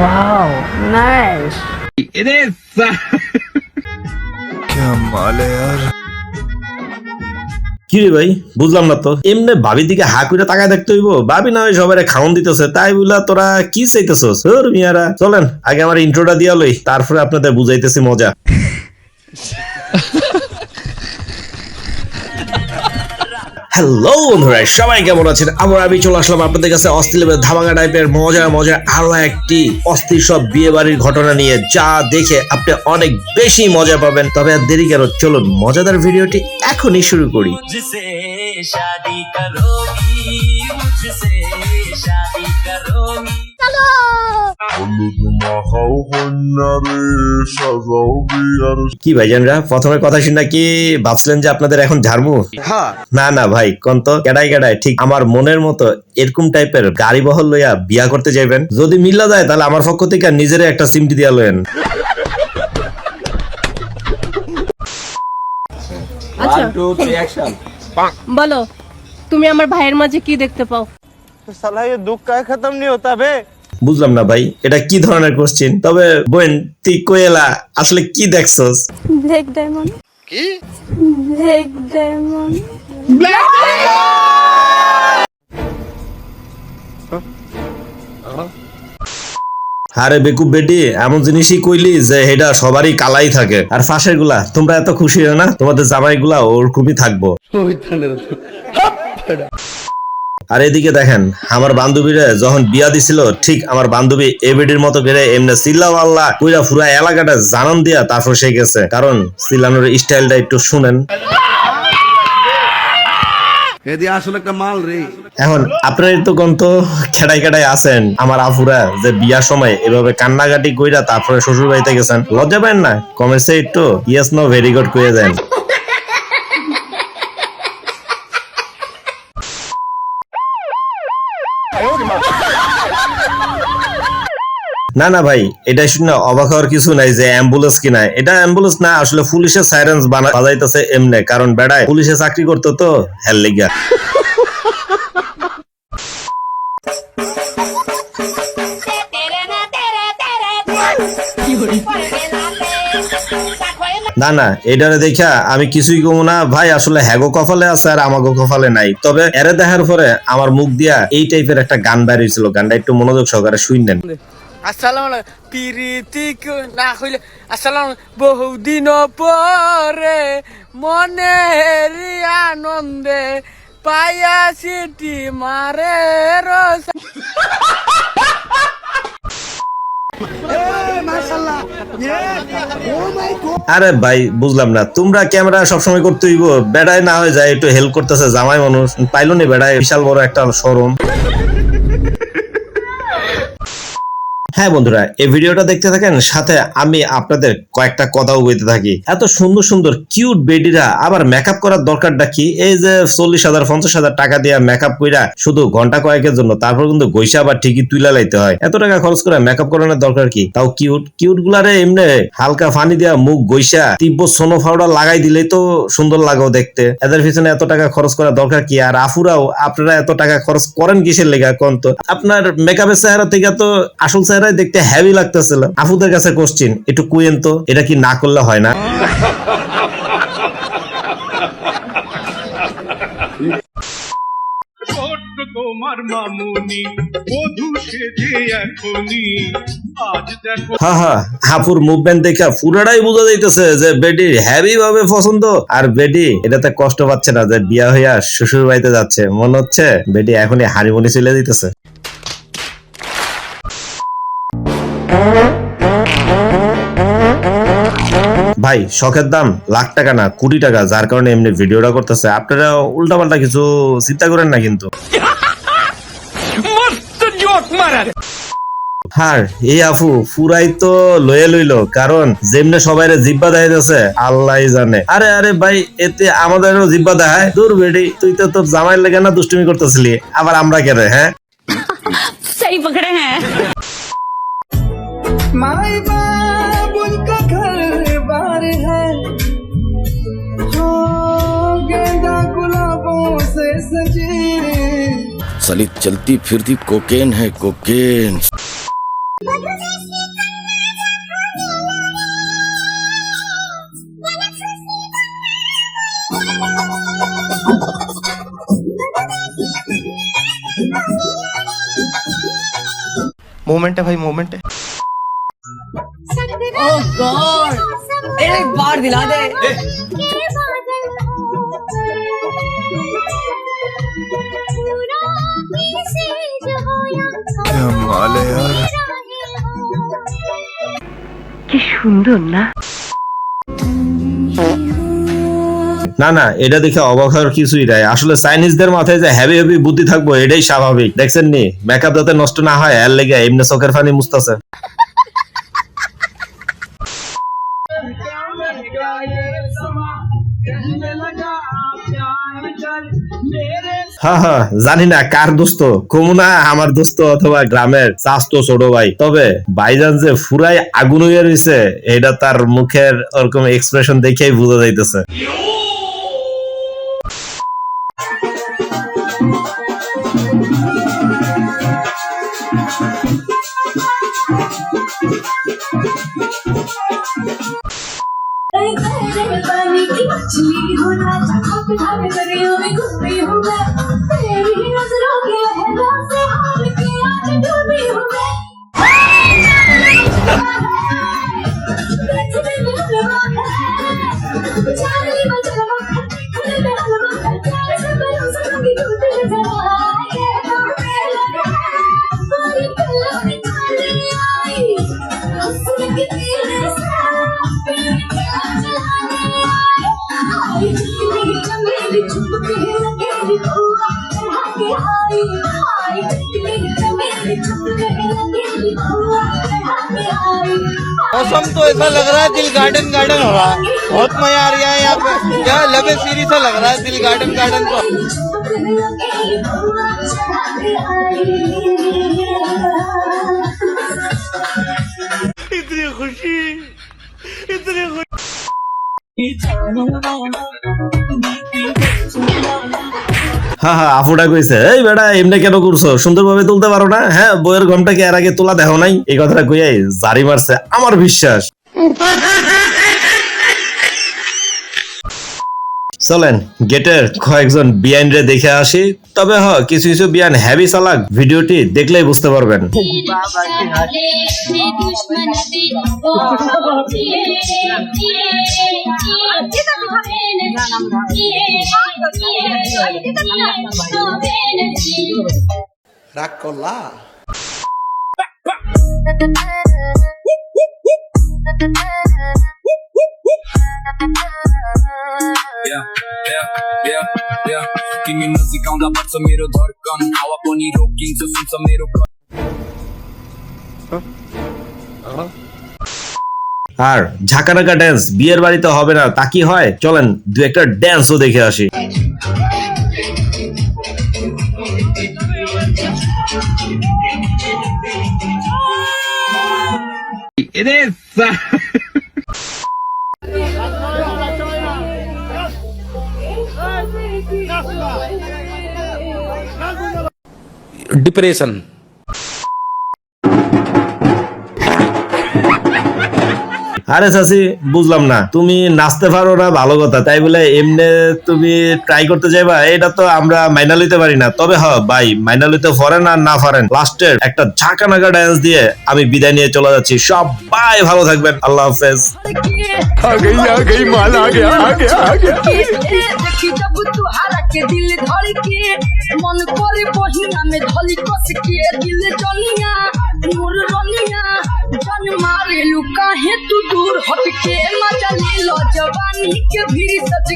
Wow nice. क्या माल है यार। কি রে ভাই বুঝলাম না তো, এমনি ভাবি দিকে হা করে তাকায় দেখতে হইব? ভাবি না ওই সবাই খাওন দিতেছে, তাই বলা তোরা কি চাইতেছস? ওর মিয়ারা চলেন আগে আমার ইন্ট্রোটা দিয়া লই, তারপরে আপনাদের বুঝাইতেছি মজা। হ্যালো বন্ধুরা, সবাই কেমন আছেন? আমি চলে আসলাম আপনাদের কাছে অস্থির ধামাকা টাইপের মজা আরো একটি অস্থির সব বিয়ে বাড়ির ঘটনা নিয়ে, যা দেখে আপনি অনেক বেশি মজা পাবেন। তবে আর দেরি কেন, চলুন মজাদার ভিডিওটি এখনই শুরু করি। কি ভাইজানরা, প্রথমে কথা শুনে কি ভাবছিলেন যে আপনাদের এখন ঝাড়মু? না না ভাই, কোন তো কেডাই ঠিক আমার মনের মতো এরকম টাইপের গাড়ি বহল লইয়া বিয়া করতে যাইবেন। যদি মিল্লা যায় তাহলে আমার পক্ষ থেকে নিজের একটা সিমটি দিয়া লয়েন। বলো, তুমি আমার ভাইয়ের মাঝে কি দেখতে পাও? साला ये दुख का खत्म नहीं होता बे। বুঝলাম না ভাই, এটা কি ধরনের কোশ্চেন? তবে বোন তুই কোয়েলা আসলে কি দেখছস? Black diamond. কি ব্ল্যাক ডায়মন্ড? আরে বেকুব বেটি, এমন জিনিসই কইলি যে এটা সবারই কালাই থাকে। আর ফাঁসের গুলা তোমরা এত খুশি হয় না? তোমাদের জামাই গুলা ওর খুবই থাকবো। আর এদিকে দেখেন, আমার বান্ধবীরা যখন বিয়া দিছিল, ঠিক আমার বান্ধবী এবিডির মতো করে এমনি চিল্লাও আল্লাহ কইরা পুরা এলাকাটা জানান দিয়া তারপর সে গেছে। কারণ চিল্লানোর স্টাইলটা একটু শুনেন। এখন আপনার তো কোন তো খেড়াই আছেন আমার আফুরা যে বিয়ার সময় এভাবে কান্নাকাটি কইরা তারপরে শ্বশুর বাড়িতে গেছেন, লজ্জা পাবেন না? কমেন্টসে একটু ইয়েস নো ভেরি গুড কইয়া দেন। না না ভাই, এটা শুনে অবাক হওয়ার কিছু নাই যে অ্যাম্বুলেন্স কিনা। এটা অ্যাম্বুলেন্স না, আসলে পুলিশের সাইরেন্স বাজাইতেছে এমনে, কারণ বেড়ায় পুলিশে চাকরি করতো তো হেল লিগা। না না, এটারে দেখা আমি কিছুই কমু না ভাই। আসলে হ্যাগো কপালে আছে আর আমাগো কপালে নাই। তবে এরে দেখার পরে আমার মুখ দিয়া এই টাইপের একটা গান বেরিয়েছিল, গানটা একটু মনোযোগ সহকারে শুনেন। আসসালামু আলাইকুম পিরিতিক না কইলে আসসালাম বহুদিন পরে মনের আনন্দে পায়া সিটি মারে রস। আরে ভাই বুঝলাম না, তোমরা ক্যামেরা সবসময় করতে হইব? বেড়ায় না হয়ে যায় একটু হেল্প করতেছে জামাই মানুষ, পাইলো নি বেড়ায় বিশাল বড় একটা শোরুম। হ্যাঁ বন্ধুরা, এই ভিডিওটা দেখতে থাকেন, সাথে আমি আপনাদের কয়েকটা কথাও বলতে থাকি। এত সুন্দর সুন্দর কিউট বেডিরা আবার মেকআপ করার দরকারটা কি? এই যে 40,000 50,000 টাকা দিয়ে মেকআপ কইরা শুধু ঘন্টা কয়েকের জন্য, তারপর কিন্তু গৈসা আবার ঠিকই তুইলা লাইতে হয়। এত টাকা খরচ করে মেকআপ করানোর দরকার কি? তাও কিউট গুলারে এমনি হালকা ফানি দিয়া মুখ গৈসা তীব্র সোনো পাউডার লাগাই দিলেই তো সুন্দর লাগো দেখতে। এদের পিছনে এত টাকা খরচ করার দরকার কি? আর আফুরাও আপনারা এত টাকা খরচ করেন কিসের লেগা কোন তো? আপনার মেকআপের চেহারা থেকে তো আসল চেহারা দেখতে হেভি লাগতেছিল। আফুদের কাছে কোশ্চিন, একটু কুয়েন তো, এটা কি না করলে হয় না? হাফুর মুভমেন্ট দেখা পুরাটাই বোঝা যাইতেছে যে বেডি হেভি ভাবে পছন্দ। আর বেডি এটাতে কষ্ট পাচ্ছে না যে বিয়া হইয়া শ্বশুর বাড়িতে যাচ্ছে। মনে হচ্ছে বেডি এখনই হানিমুনি চলে দিতেছে। ভাই শখের দাম লাখ টাকা না কোটি টাকা, যার কারণে এমনি ভিডিওটা করতেছে। আপনারা উল্টাপাল্টা কিছু চিন্তা করেন না কিন্তু। হ্যাঁ এই আফু পুরাই তো লয়ে লইলো, কারণ যেমনে সবাই জিব্বা দেখাইতেছে আল্লাহ জানে। আরে ভাই, এতে আমাদেরও জিব্বা দেখায়? দূর বেডি, তুই তো তোর জামাইয়ের লেগে না দুষ্টুমি করতেছিলি, আবার আমরা কেন? হ্যাঁ সহি পকড়ে হ্যাঁ। माई बाप उनका घर बार है जो गेंदा गुलाबों से सजी। साली चलती फिरती कोकेन है कोकेन। मोमेंट है भाई, मोमेंट है। ओह गॉड, एक बार दिला दे। क्या माल है यार। না না, এটা দেখে অবাক হওয়ার কিছুই নাই। আসলে চাইনিজদের মাথায় যে হেভি হেভি বুদ্ধি থাকবো এটাই স্বাভাবিক। দেখছেন নি মেকআপ যাতে নষ্ট না হয় এর লেগে এমনি চোখের পানি মুছতাছে। হ্যাঁ হ্যাঁ, জানি না কার দোস্ত, কমুনা আমার দোস্ত অথবা গ্রামের চাস্তো ছোট ভাই। তবে ভাইজান যে ফুরাই আগুন হয়ে রয়েছে এটা তার মুখের ওরকম এক্সপ্রেশন দেখেই বোঝা যাইতেছে। मौसम तो ऐसा लग रहा है दिल गार्डन गार्डन हो रहा है। बहुत मजा आ रहा है यहाँ पे। क्या लबे सीरी सा लग रहा है दिल गार्डन गार्डन को। इतनी खुशी, इतनी खुशी। হ্যাঁ হ্যাঁ, আফুটা কইছে এই বেটা এমনি কেন করছো, সুন্দরভাবে তুলতে পারো না? হ্যাঁ, বইয়ের ঘন্টাকে এর আগে তোলা দেখো নাই? এই কথাটা কইয়াই জারি মারছে আমার বিশ্বাস। চলেন গেটের কয়েকজন বিয়ান রে দেখে আসি। তবে কিছু কিছু বিয়ান হেভি চালাক, ভিডিওটি দেখলেই বুঝতে পারবেন। রাগ করলা? Kimi muzikanda batsa mero dharkan hawa pani rocking se sunsa mero আর ঝাঁকানাকা ড্যান্স বিয়ের বাড়িতে হবে না তা কি হয়? চলেন দু একটা ড্যান্সও দেখে আসি। डिप्रेशन আরে চাচি, বুঝলাম না, তুমি নাচতে পারো না ভালো কথা, তাই বলে এমনি তুমি ট্রাই করতে যাইবা এটা তো আমরা মাইনা লইতে পারি না। তবে ভাই মাইনা লইতে পারেন আর না পারেন, লাস্টের একটা ঝাঁকানাকা ডান্স দিয়ে আমি বিদায় নিয়ে চলে যাচ্ছি। সবাই ভালো থাকবেন, আল্লাহ হাফেজ। माल आ गया, आ गया, आ गया। देखी जब तुहारा के दिल धड़ के मन करे बहिना में धली कस के दिल जनिया मोर रनिया जन मारे लुका है तू दूर हट के मजा ले लो जवानी के भीड़ सच